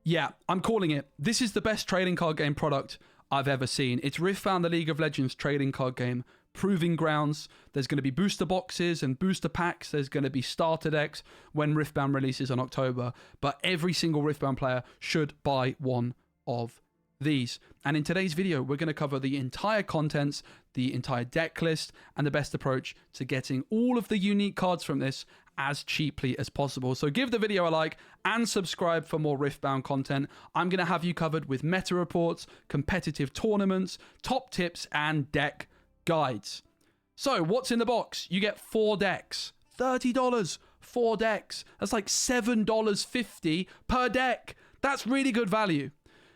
Yeah, I'm calling it. This is the best trading card game product I've ever seen. It's Riftbound, the League of Legends trading card game. Proving grounds. There's going to be booster boxes and booster packs. There's going to be starter decks when Riftbound releases in October. But every single Riftbound player should buy one of these. And in today's video, we're going to cover the entire contents, the entire deck list, and the best approach to getting all of the unique cards from this as cheaply as possible. So give the video a like and subscribe for more Riftbound content. I'm going to have you covered with meta reports, competitive tournaments, top tips, and deck guides. So what's in the box? You get 4 decks. $30, 4 decks. That's like $7.50 per deck. That's really good value.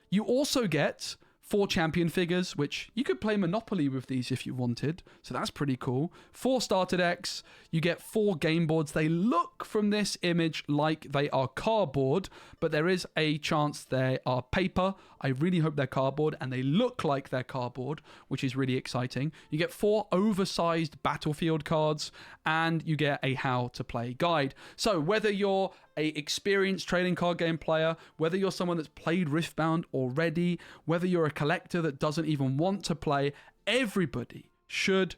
You also get 4 champion figures, which you could play Monopoly with these if you wanted. So that's pretty cool. 4 starter decks. You get 4 game boards. They look from this image like they are cardboard, but there is a chance they are paper. I really hope they're cardboard, and they look like they're cardboard, which is really exciting. You get 4 oversized battlefield cards, and you get a how to play guide. So whether you're a experienced trading card game player, whether you're someone that's played Riftbound already, whether you're a collector that doesn't even want to play, everybody should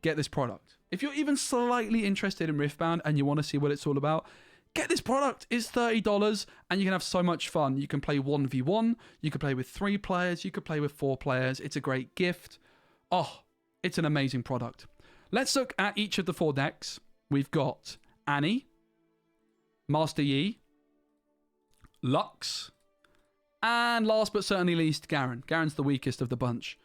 get this product. If you're even slightly interested in Riftbound and you want to see what it's all about, get this product. It's $30 and you can have so much fun. You can play 1v1, you can play with 3 players, you can play with 4 players. It's a great gift. Oh, it's an amazing product. Let's look at each of the 4 decks. We've got Annie, Master Yi, Lux, and last but certainly least, Garen. Garen's the weakest of the bunch.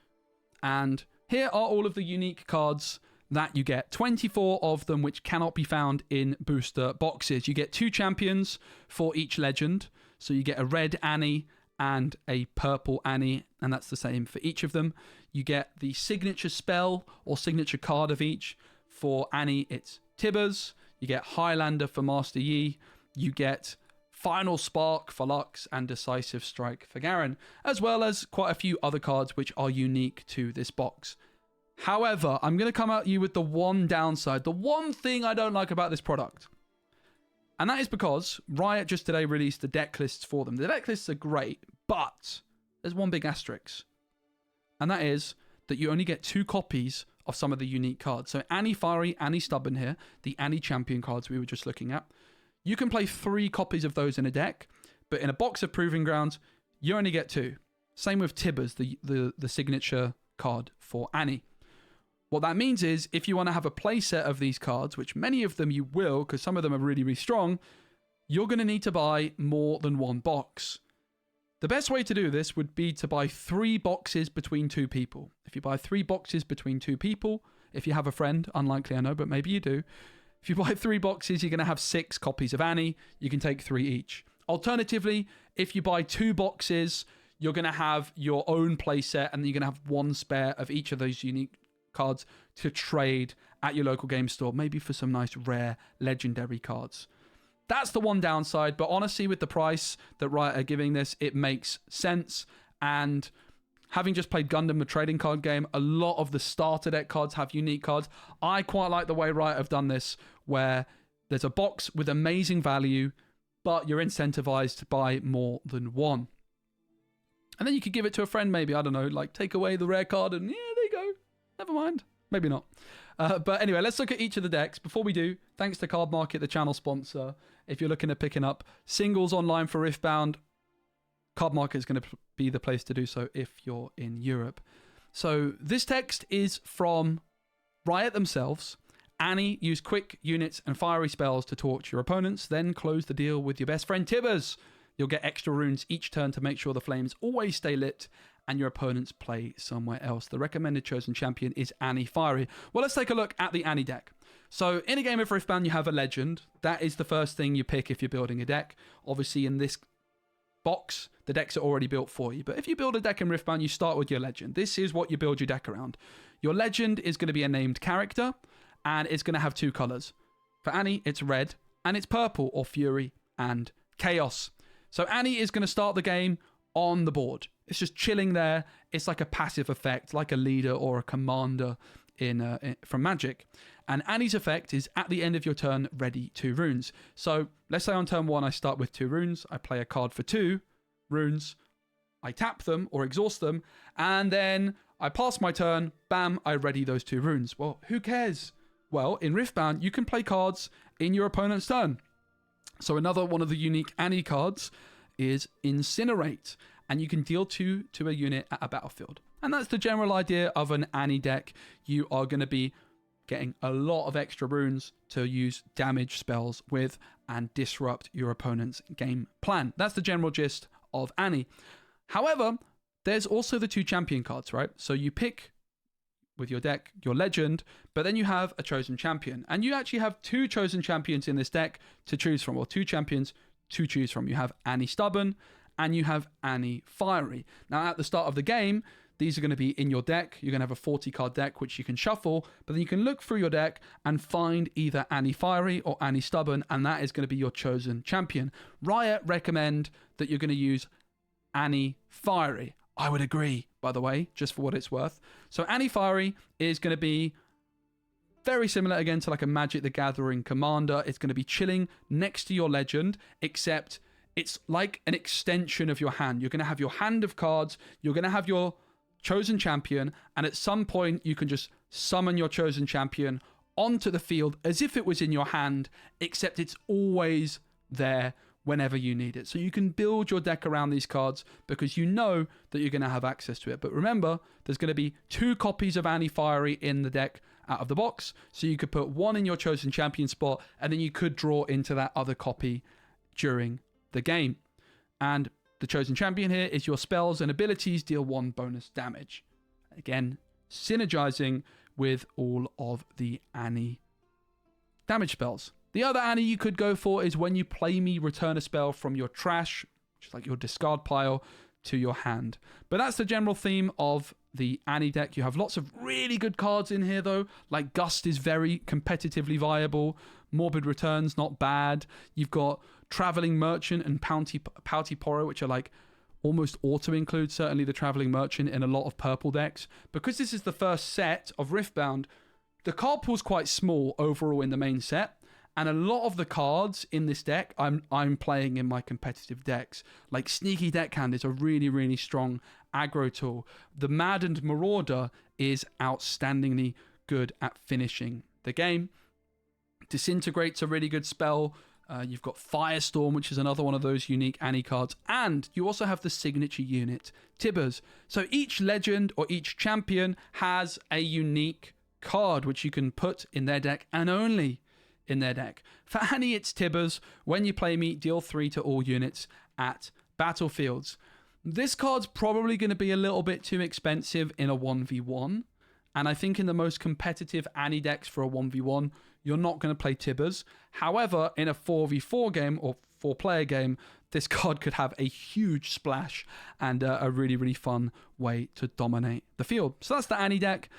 And here are all of the unique cards that you get. 24 of them which cannot be found in booster boxes. You get 2 champions for each legend. So you get a red Annie and a purple Annie, and that's the same for each of them. You get the signature spell or signature card of each. For Annie, it's Tibbers. You get Highlander for Master Yi. You get Final Spark for Lux and Decisive Strike for Garen, as well as quite a few other cards which are unique to this box. However, I'm going to come at you with the one downside, the one thing I don't like about this product. And that is because Riot just today released the deck lists for them. The deck lists are great, but there's one big asterisk. And that is that you only get 2 copies of some of the unique cards. So Annie Fiery, Annie Stubborn here, the Annie Champion cards we were just looking at. You can play 3 copies of those in a deck, but in a box of Proving Grounds, you only get 2. Same with Tibbers, the signature card for Annie. What that means is, if you want to have a play set of these cards, which many of them you will, because some of them are really, really strong, you're going to need to buy more than 1 box. The best way to do this would be to buy 3 boxes between 2 people. If you buy 3 boxes between 2 people, if you have a friend, unlikely I know, but maybe you do. If you buy 3 boxes, you're going to have 6 copies of Annie. You can take 3 each. Alternatively, if you buy 2 boxes, you're going to have your own playset, and you're going to have 1 spare of each of those unique cards to trade at your local game store, maybe for some nice rare legendary cards. That's the one downside, but honestly, with the price that Riot are giving this, it makes sense. And having just played Gundam, the trading card game, a lot of the starter deck cards have unique cards. I quite like the way Riot have done this, where there's a box with amazing value, but you're incentivized to buy more than 1. And then you could give it to a friend, maybe, I don't know, like take away the rare card and yeah, there you go. Never mind. Maybe not. But anyway, let's look at each of the decks. Before we do, thanks to Card Market, the channel sponsor. If you're looking at picking up singles online for Riftbound, Card Market is going to be the place to do so if you're in Europe. So this text is from Riot themselves. Annie, use quick units and fiery spells to torch your opponents, then close the deal with your best friend Tibbers. You'll get extra runes each turn to make sure the flames always stay lit and your opponents play somewhere else. The recommended chosen champion is Annie Fiery. Well, let's take a look at the Annie deck. So in a game of Riftbound, you have a legend. That is the first thing you pick if you're building a deck. Obviously, in this box, the decks are already built for you. But if you build a deck in Riftbound, you start with your legend. This is what you build your deck around. Your legend is going to be a named character, and it's going to have 2 colors. For Annie, it's red, and it's purple, or Fury and Chaos. So Annie is going to start the game on the board. It's just chilling there. It's like a passive effect, like a leader or a commander from Magic. And Annie's effect is at the end of your turn, ready 2 runes. So let's say on turn 1, I start with 2 runes. I play a card for 2. runes, I tap them or exhaust them, and then I pass my turn, bam, I ready those 2 runes. Well, who cares? Well, in Riftbound, you can play cards in your opponent's turn. So another one of the unique Annie cards is Incinerate, and you can deal 2 to a unit at a battlefield. And that's the general idea of an Annie deck. You are going to be getting a lot of extra runes to use damage spells with and disrupt your opponent's game plan. That's the general gist of Annie. However, there's also the 2 champion cards, right? So you pick with your deck your legend, but then you have a chosen champion. And you actually have 2 chosen champions in this deck to choose from, or 2 champions to choose from. You have Annie Stubborn and you have Annie Fiery. Now, at the start of the game, these are going to be in your deck. You're going to have a 40-card deck, which you can shuffle, but then you can look through your deck and find either Annie Fiery or Annie Stubborn, and that is going to be your chosen champion. Riot recommend that you're going to use Annie Fiery. I would agree, by the way, just for what it's worth. So Annie Fiery is going to be very similar again to like a Magic the Gathering commander. It's going to be chilling next to your legend, except it's like an extension of your hand. You're going to have your hand of cards. You're going to have your chosen champion, and at some point you can just summon your chosen champion onto the field as if it was in your hand, except it's always there whenever you need it. So you can build your deck around these cards because you know that you're going to have access to it. But remember, there's going to be 2 copies of Annie Fiery in the deck out of the box, so you could put 1 in your chosen champion spot, and then you could draw into that other copy during the game. And the chosen champion here is your spells and abilities deal 1 bonus damage. Again, synergizing with all of the Annie damage spells. The other Annie you could go for is when you play me, return a spell from your trash, which is like your discard pile, to your hand. But that's the general theme of the Annie deck. You have lots of really good cards in here though, like Gust is very competitively viable, Morbid Returns not bad, you've got Traveling Merchant and Pouty Porro, which are like almost auto-include, certainly the Traveling Merchant, in a lot of purple decks. Because this is the first set of Riftbound, the card pool's quite small overall in the main set, and a lot of the cards in this deck I'm playing in my competitive decks. Like Sneaky Deckhand is a really, really strong aggro tool. The Maddened Marauder is outstandingly good at finishing the game. Disintegrate's a really good spell. You've got Firestorm, which is another one of those unique Annie cards. And you also have the signature unit, Tibbers. So each legend or each champion has a unique card which you can put in their deck and only in their deck. For Annie, it's Tibbers. When you play me, deal 3 to all units at battlefields. This card's probably going to be a little bit too expensive in a 1v1. And I think in the most competitive Annie decks for a 1v1, you're not going to play Tibbers. However, in a 4v4 game or 4-player game, this card could have a huge splash and a really, really fun way to dominate the field. So that's the Annie deck.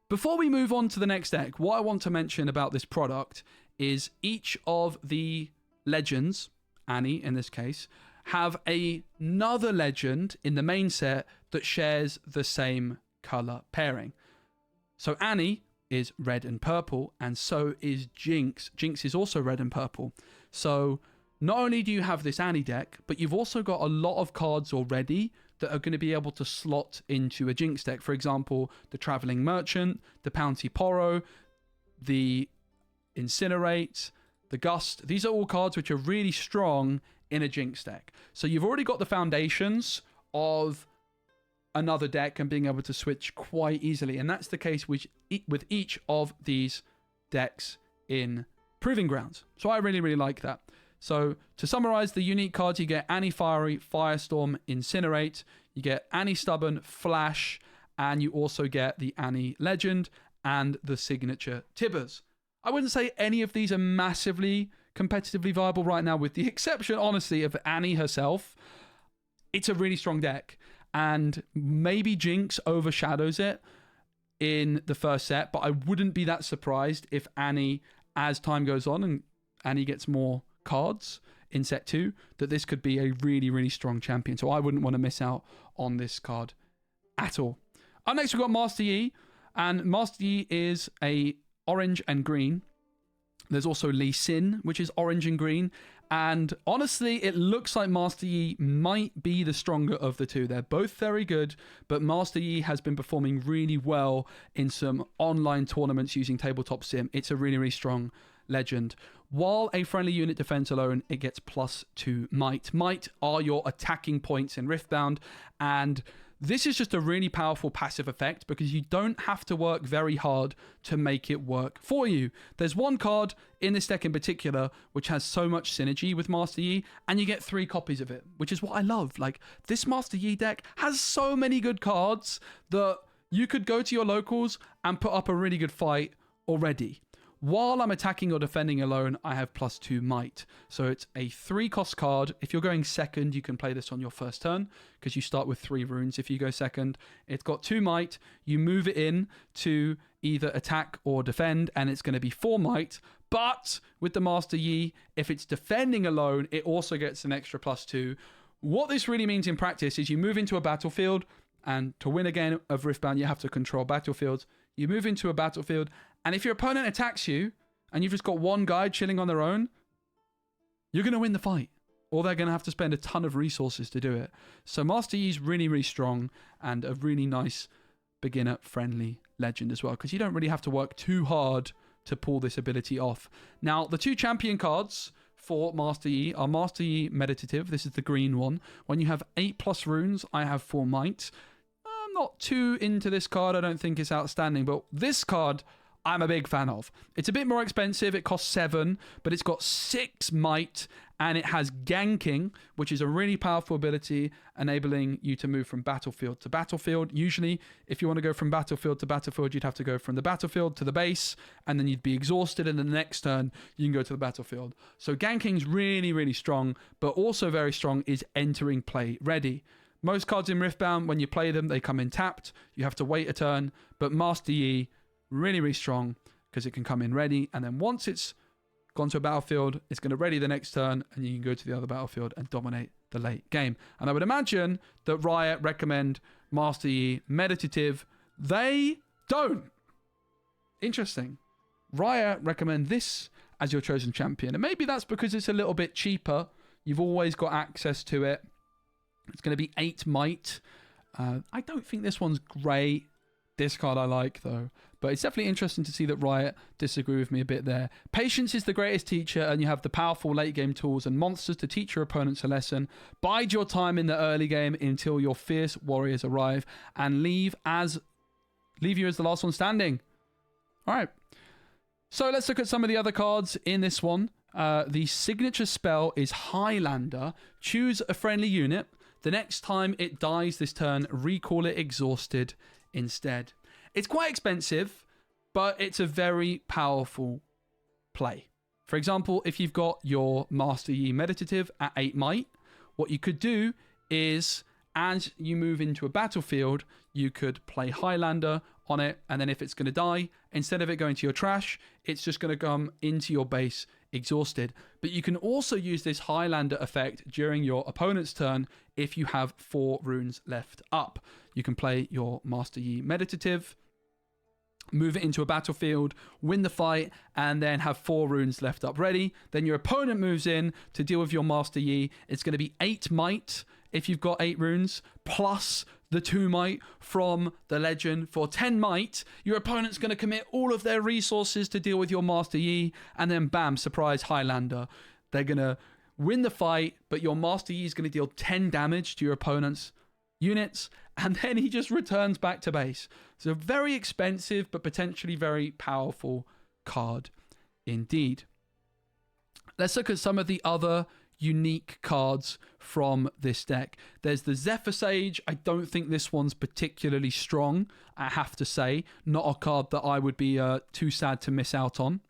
Before we move on to the next deck, what I want to mention about this product is each of the legends, Annie in this case, have another legend in the main set that shares the same color pairing. So Annie is red and purple, and so is Jinx. Jinx is also red and purple. So not only do you have this Annie deck, but you've also got a lot of cards already that are going to be able to slot into a Jinx deck. For example, the Traveling Merchant, the Pouty Porro, the Incinerate, the Gust. These are all cards which are really strong in a Jinx deck. So you've already got the foundations of another deck and being able to switch quite easily. And that's the case with each of these decks in Proving Grounds. So I really, really like that. So to summarize the unique cards, you get Annie Fiery, Firestorm, Incinerate, you get Annie Stubborn, Flash, and you also get the Annie Legend and the signature Tibbers. I wouldn't say any of these are massively competitively viable right now, with the exception, honestly, of Annie herself. It's a really strong deck, and maybe Jinx overshadows it in the first set, but I wouldn't be that surprised if Annie, as time goes on and Annie gets more cards in set 2, that this could be a really, really strong champion. So I wouldn't want to miss out on this card at all. Up next, we've got Master Yi, and Master Yi is a orange and green. There's also Lee Sin, which is orange and green, And honestly, it looks like Master Yi might be the stronger of the two. They're both very good, but Master Yi has been performing really well in some online tournaments using Tabletop Sim. It's a really, really strong legend. While a friendly unit defends alone, it gets +2 might. Might are your attacking points in Riftbound, and this is just a really powerful passive effect because you don't have to work very hard to make it work for you. There's one card in this deck in particular which has so much synergy with Master Yi, and you get 3 copies of it, which is what I love. Like, this Master Yi deck has so many good cards that you could go to your locals and put up a really good fight already. While I'm attacking or defending alone, I have +2 might. So it's a 3-cost card. If you're going second, you can play this on your first turn because you start with 3 runes. If you go second, it's got 2 might. You move it in to either attack or defend, and it's going to be 4 might. But with the Master Yi, if it's defending alone, it also gets an extra +2. What this really means in practice is you move into a battlefield, and to win a game of Riftbound, you have to control battlefields. You move into a battlefield, and if your opponent attacks you, and you've just got one guy chilling on their own, you're going to win the fight. Or they're going to have to spend a ton of resources to do it. So Master Yi is really, really strong, and a really nice beginner-friendly legend as well, because you don't really have to work too hard to pull this ability off. Now, the 2 champion cards for Master Yi are Master Yi Meditative. This is the green one. When you have 8+ runes, I have 4 might. I'm not too into this card. I don't think it's outstanding, but this card I'm a big fan of. It's a bit more expensive. It costs 7, but it's got 6 might, and it has ganking, which is a really powerful ability, enabling you to move from battlefield to battlefield. Usually, if you want to go from battlefield to battlefield, you'd have to go from the battlefield to the base, and then you'd be exhausted, and the next turn, you can go to the battlefield. So ganking's really, really strong, but also very strong is entering play ready. Most cards in Riftbound, when you play them, they come in tapped. You have to wait a turn, but Master Yi, really, really strong because it can come in ready, and then once it's gone to a battlefield, it's going to ready the next turn, and you can go to the other battlefield and dominate the late game. And I would imagine that Riot recommend Master Yi Meditative. They don't. Interesting. Riot recommend this as your chosen champion, and maybe that's because it's a little bit cheaper. You've always got access to it. It's going to be 8 might. I don't think this one's great. This card I like, though. But it's definitely interesting to see that Riot disagree with me a bit there. Patience is the greatest teacher, and you have the powerful late game tools and monsters to teach your opponents a lesson. Bide your time in the early game until your fierce warriors arrive, and leave you as the last one standing. All right. So let's look at some of the other cards in this one. The signature spell is Highlander. Choose a friendly unit. The next time it dies this turn, recall it exhausted instead. It's quite expensive, but it's a very powerful play. For example, if you've got your Master Yi Meditative at 8 might, what you could do is, as you move into a battlefield, you could play Highlander on it, and then if it's going to die, instead of it going to your trash, it's just going to come into your base exhausted. But you can also use this Highlander effect during your opponent's turn if you have 4 runes left up. You can play your Master Yi Meditative, move it into a battlefield, win the fight, and then have 4 runes left up ready. Then your opponent moves in to deal with your Master Yi. It's going to be 8 might if you've got 8 runes, plus the 2 might from the legend. For 10 might, your opponent's going to commit all of their resources to deal with your Master Yi, and then bam, surprise Highlander. They're going to win the fight, but your Master Yi is going to deal 10 damage to your opponent's units, and then he just returns back to base. It's a very expensive but potentially very powerful card indeed. Let's look at some of the other unique cards from this deck. There's the Zephyr Sage. I don't think this one's particularly strong, I have to say. Not a card that I would be too sad to miss out on.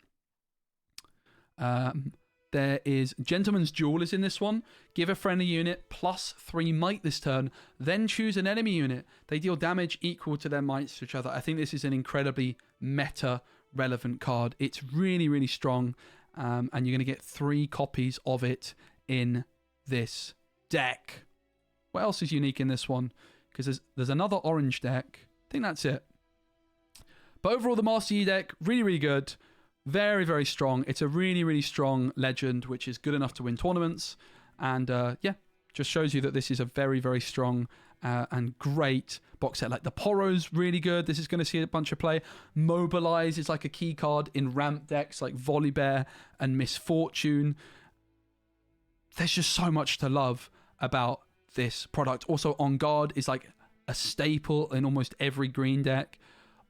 There is Gentleman's Duel is in this one. Give a friendly unit plus 3 might this turn, then choose an enemy unit. They deal damage equal to their mights to each other. I think this is an incredibly meta-relevant card. It's really, really strong, and you're going to get 3 copies of it in this deck. What else is unique in this one? Because there's another orange deck. I think that's it. But overall, the Master Yi deck, really, really good. Very, very strong. It's a really, really strong legend, which is good enough to win tournaments. And yeah, just shows you that this is a very, very strong and great box set. Like the Poro's really good. This is going to see a bunch of play. Mobilize is like a key card in ramp decks like Volibear and Misfortune. There's just so much to love about this product. Also, On Guard is like a staple in almost every green deck.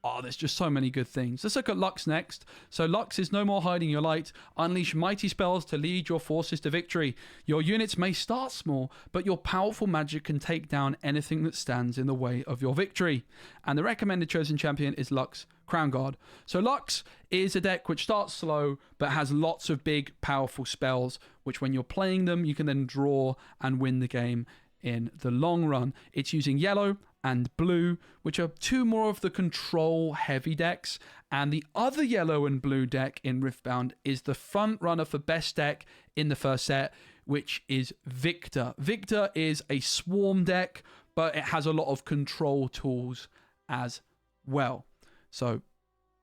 Oh, there's just so many good things. Let's look at Lux next. So Lux is no more hiding your light. Unleash mighty spells to lead your forces to victory. Your units may start small, but your powerful magic can take down anything that stands in the way of your victory. And the recommended chosen champion is Lux Crown Guard. So Lux is a deck which starts slow, but has lots of big, powerful spells, which when you're playing them, you can then draw and win the game in the long run. It's using yellow and blue, which are two more of the control heavy decks, and the other yellow and blue deck in Riftbound is the front runner for best deck in the first set, which is Victor. Victor is a swarm deck, but it has a lot of control tools as well. So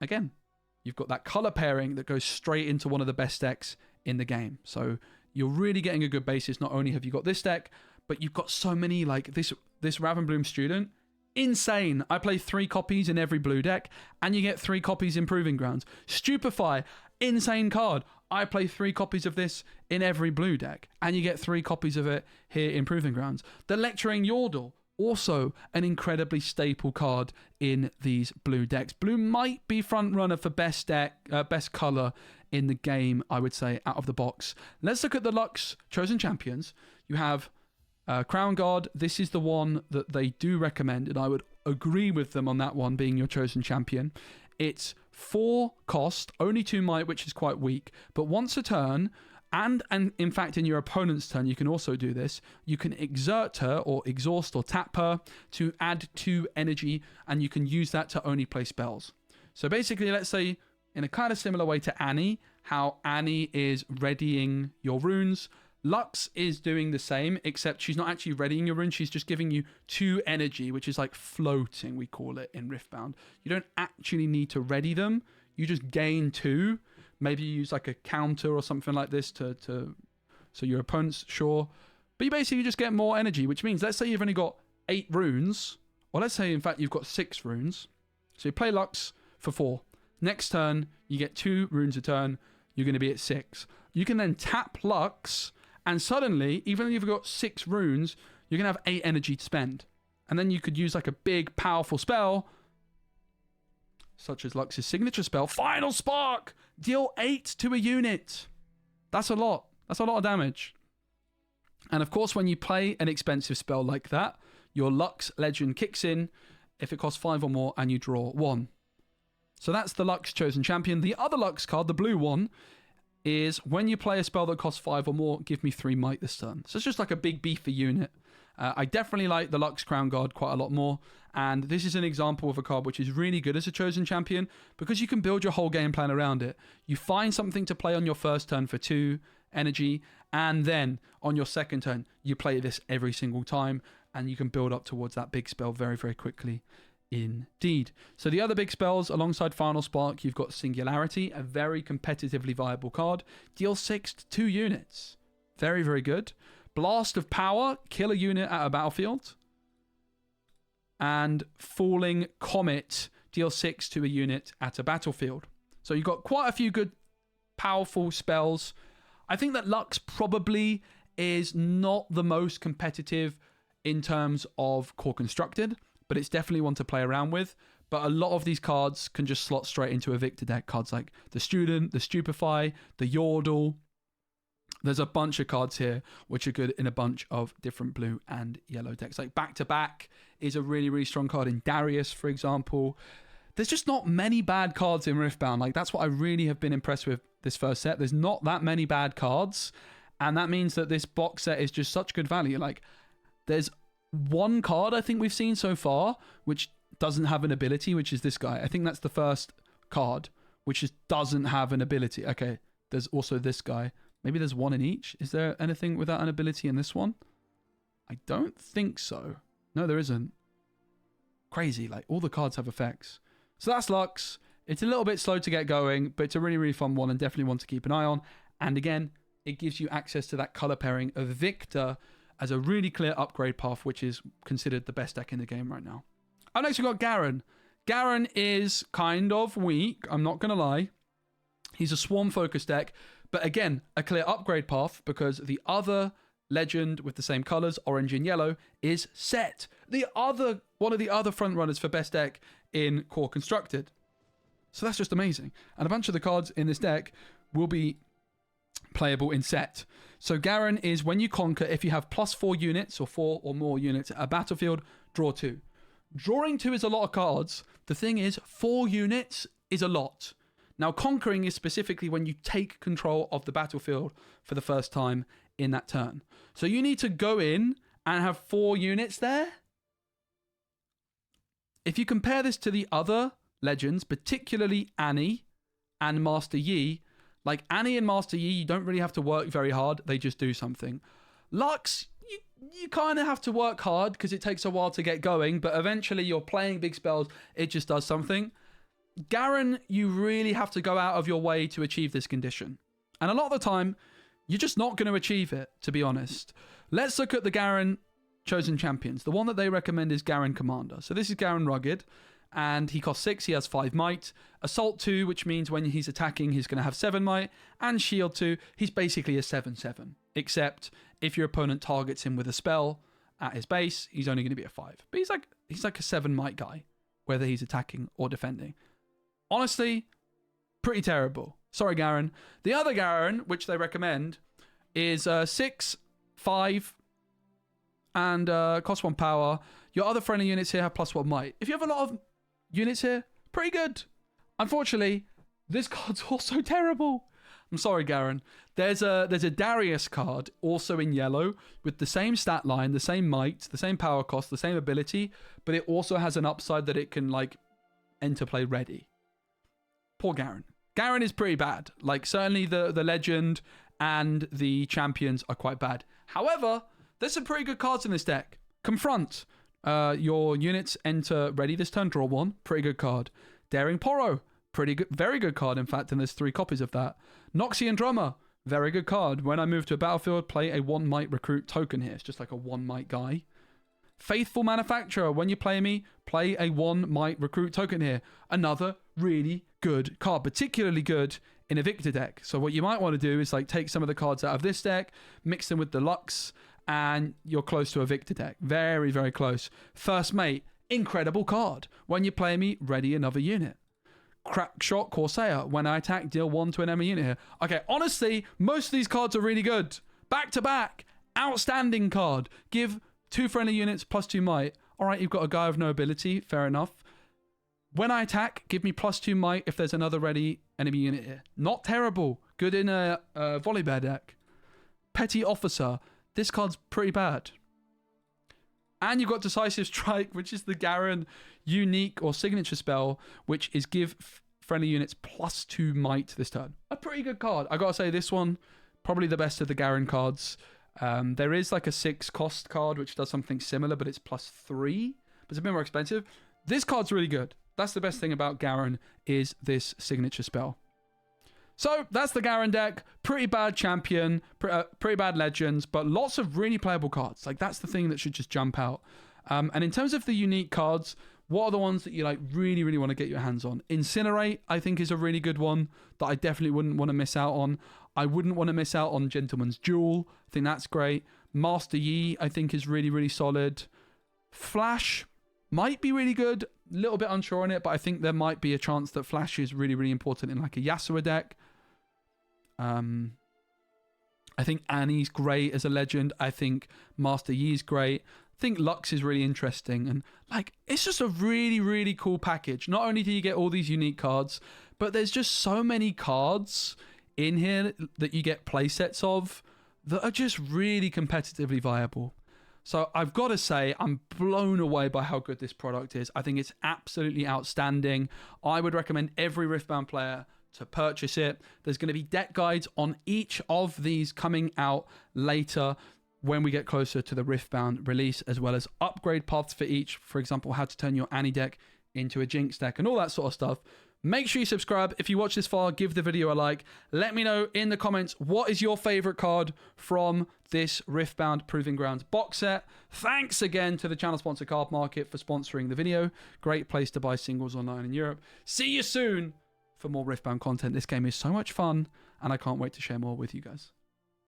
again, you've got that color pairing that goes straight into one of the best decks in the game. So you're really getting a good basis. Not only have you got this deck, but you've got so many, like this Ravenbloom Student, insane. I play 3 copies in every blue deck, and you get 3 copies in Proving Grounds. Stupefy, insane card. I play 3 copies of this in every blue deck, and you get 3 copies of it here in Proving Grounds. The Lecturing Yordle, also an incredibly staple card in these blue decks. Blue might be front runner for best deck, best color in the game, I would say, out of the box. Let's look at the Lux chosen champions. You have Crown Guard. This is the one that they do recommend, and I would agree with them on that one being your chosen champion. It's 4 cost, only 2 might, which is quite weak, but once a turn, and in fact in your opponent's turn you can also do this, you can exert her or exhaust or tap her to add 2 energy, and you can use that to only play spells. So basically, let's say in a kind of similar way to Annie, how Annie is readying your runes, Lux is doing the same, except she's not actually readying your runes. She's just giving you 2 energy, which is like floating, we call it in Riftbound. You don't actually need to ready them. You just gain 2. Maybe you use like a counter or something like this to so your opponent's sure. But you basically just get more energy, which means, let's say you've only got 8 runes, or let's say in fact you've got 6 runes. So you play Lux for 4. Next turn, you get 2 runes a turn. You're going to be at 6. You can then tap Lux, and suddenly, even though you've got 6 runes, you're going to have 8 energy to spend. And then you could use like a big, powerful spell, such as Lux's signature spell, Final Spark! Deal 8 to a unit. That's a lot. That's a lot of damage. And of course, when you play an expensive spell like that, your Lux legend kicks in if it costs 5 or more and you draw 1. So that's the Lux chosen champion. The other Lux card, the blue one, is when you play a spell that costs 5 or more, give me 3 might this turn. So it's just like a big beefy unit. I definitely like the Lux Crown Guard quite a lot more, and this is an example of a card which is really good as a chosen champion because you can build your whole game plan around it. You find something to play on your first turn for 2 energy, and then on your second turn you play this every single time, and you can build up towards that big spell very, very quickly indeed. So the other big spells alongside Final Spark, you've got Singularity, a very competitively viable card. Deal 6 to 2 units. Very, very good. Blast of Power, kill a unit at a battlefield. And Falling Comet, deal 6 to a unit at a battlefield. So you've got quite a few good, powerful spells. I think that Lux probably is not the most competitive in terms of core constructed, but it's definitely one to play around with. But a lot of these cards can just slot straight into a Victor deck. Cards like the Student, the Stupefy, the Yordle. There's a bunch of cards here which are good in a bunch of different blue and yellow decks. Like Back to Back is a really, really strong card in Darius, for example. There's just not many bad cards in Riftbound. Like, that's what I really have been impressed with this first set. There's not that many bad cards, and that means that this box set is just such good value. Like, there's one card I think we've seen so far which doesn't have an ability, which is this guy. I think that's the first card which just doesn't have an ability. Okay, there's also this guy. Maybe there's one in each. Is there anything without an ability in this one? I don't think so. No, there isn't. Crazy. Like, all the cards have effects. So that's Lux. It's a little bit slow to get going, but it's a really, really fun one and definitely one to keep an eye on. And again, it gives you access to that color pairing of Victor as a really clear upgrade path, which is considered the best deck in the game right now. Up next, we've got Garen. Garen is kind of weak, I'm not going to lie. He's a swarm focus deck, but again, a clear upgrade path because the other legend with the same colors, orange and yellow, is Set. One of the other front runners for best deck in Core Constructed. So that's just amazing. And a bunch of the cards in this deck will be playable in Set. So Garen is when you conquer, if you have +4 units or 4 or more units at a battlefield, draw 2. Drawing 2 is a lot of cards. The thing is, 4 units is a lot. Now, conquering is specifically when you take control of the battlefield for the first time in that turn. So you need to go in and have 4 units there. If you compare this to the other legends, particularly Annie and Master Yi, like Annie and Master Yi, you don't really have to work very hard. They just do something. Lux, you kind of have to work hard because it takes a while to get going, but eventually you're playing big spells. It just does something. Garen, you really have to go out of your way to achieve this condition. And a lot of the time, you're just not going to achieve it, to be honest. Let's look at the Garen chosen champions. The one that they recommend is Garen Commander. So this is Garen Rugged, and he costs 6, he has 5 might. Assault 2, which means when he's attacking, he's going to have 7 might. And Shield 2, he's basically a 7/7. Except if your opponent targets him with a spell at his base, he's only going to be a 5. But he's like a 7 might guy, whether he's attacking or defending. Honestly, pretty terrible. Sorry, Garen. The other Garen, which they recommend, is 6, 5, and cost 1 power. Your other friendly units here have +1 might. If you have a lot of units here, pretty good. Unfortunately, this card's also terrible. I'm sorry, Garen. There's a Darius card, also in yellow, with the same stat line, the same might, the same power cost, the same ability, but it also has an upside that it can, enter play ready. Poor Garen. Garen is pretty bad. Certainly the legend and the champions are quite bad. However, there's some pretty good cards in this deck. Confront. Your units enter ready this turn, draw 1. Pretty good card. Daring Poro. Pretty good, very good card, in fact, and there's 3 copies of that. Noxian Drummer. Very good card. When I move to a battlefield, play a 1 might recruit token here. It's just like a 1 might guy. Faithful Manufacturer. When you play me, play a 1 might recruit token here. Another really good card, particularly good in a Victor deck. So what you might want to do is take some of the cards out of this deck, mix them with the Lux, and you're close to a Victor deck. Very, very close. First Mate, incredible card. When you play me, ready another unit. Crackshot Corsair. When I attack, deal 1 to an enemy unit here. Okay, honestly, most of these cards are really good. Back to back. Outstanding card. Give 2 friendly units +2 might. All right, you've got a guy with no ability. Fair enough. When I attack, give me +2 might if there's another ready enemy unit here. Not terrible. Good in a Volibear deck. Petty Officer. This card's pretty bad. And you've got Decisive Strike, which is the Garen unique or signature spell, which is give friendly units +2 might this turn. A pretty good card. I gotta say, this one, probably the best of the Garen cards. There is a 6 cost card, which does something similar, but it's +3. But it's a bit more expensive. This card's really good. That's the best thing about Garen, is this signature spell. So that's the Garen deck. Pretty bad champion, pretty bad legends, but lots of really playable cards. That's the thing that should just jump out. And in terms of the unique cards, what are the ones that you really, really want to get your hands on? Incinerate, I think, is a really good one that I definitely wouldn't want to miss out on. I wouldn't want to miss out on Gentleman's Duel. I think that's great. Master Yi, I think, is really, really solid. Flash might be really good. A little bit unsure on it, but I think there might be a chance that Flash is really, really important in a Yasuo deck. I think Annie's great as a legend. I think Master Yi's great. I think Lux is really interesting. And it's just a really, really cool package. Not only do you get all these unique cards, but there's just so many cards in here that you get play sets of that are just really competitively viable. So I've got to say, I'm blown away by how good this product is. I think it's absolutely outstanding. I would recommend every Riftbound player to purchase it. There's going to be deck guides on each of these coming out later when we get closer to the Riftbound release, as well as upgrade paths for each. For example, how to turn your Annie deck into a Jinx deck and all that sort of stuff. Make sure you subscribe. If you watch this far, give the video a like. Let me know in the comments what is your favorite card from this Riftbound Proving Grounds box set. Thanks again to the channel sponsor Card Market for sponsoring the video. Great place to buy singles online in Europe. See you soon for more Riftbound content. This game is so much fun, and I can't wait to share more with you guys.